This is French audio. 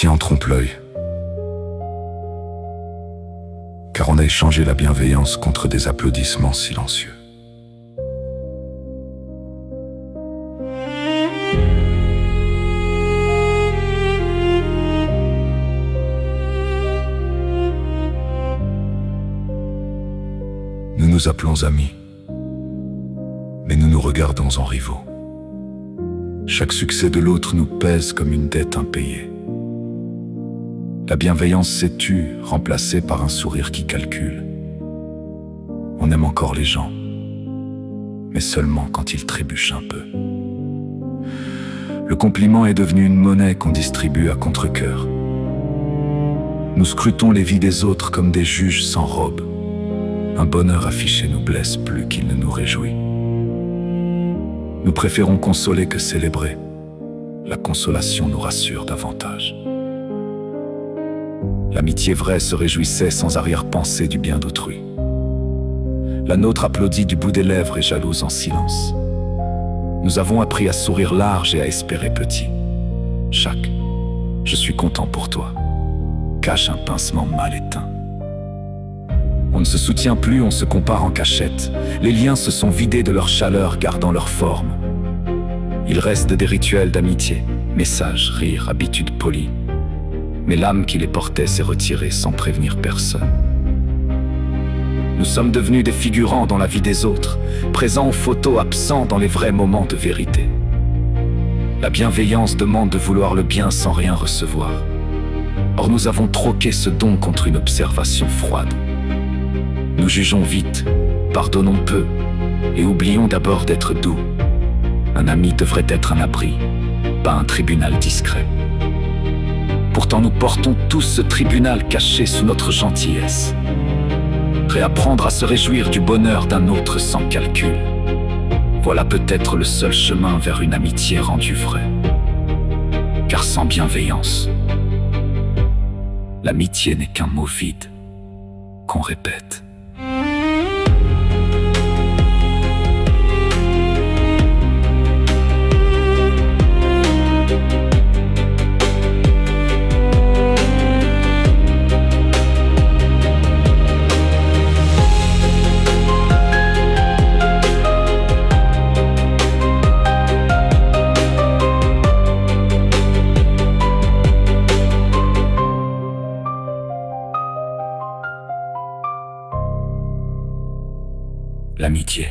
en trompe-l'œil, car on a échangé la bienveillance contre des applaudissements silencieux. Nous nous appelons amis, mais nous nous regardons en rivaux. Chaque succès de l'autre nous pèse comme une dette impayée. La bienveillance s'est tue, remplacée par un sourire qui calcule. On aime encore les gens, mais seulement quand ils trébuchent un peu. Le compliment est devenu une monnaie qu'on distribue à contre-cœur. Nous scrutons les vies des autres comme des juges sans robe. Un bonheur affiché nous blesse plus qu'il ne nous réjouit. Nous préférons consoler que célébrer. La consolation nous rassure davantage. L'amitié vraie se réjouissait sans arrière-pensée du bien d'autrui. La nôtre applaudit du bout des lèvres et jalouse en silence. Nous avons appris à sourire large et à espérer petit. Chaque « je suis content pour toi » cache un pincement mal éteint. On ne se soutient plus, on se compare en cachette. Les liens se sont vidés de leur chaleur, gardant leur forme. Il reste des rituels d'amitié, messages, rires, habitudes polies. Mais l'âme qui les portait s'est retirée sans prévenir personne. Nous sommes devenus des figurants dans la vie des autres, présents aux photos, absents dans les vrais moments de vérité. La bienveillance demande de vouloir le bien sans rien recevoir. Or nous avons troqué ce don contre une observation froide. Nous jugeons vite, pardonnons peu, et oublions d'abord d'être doux. Un ami devrait être un abri, pas un tribunal discret. Pourtant nous portons tous ce tribunal caché sous notre gentillesse. Réapprendre à se réjouir du bonheur d'un autre sans calcul. Voilà peut-être le seul chemin vers une amitié rendue vraie. Car sans bienveillance, l'amitié n'est qu'un mot vide qu'on répète. L'amitié.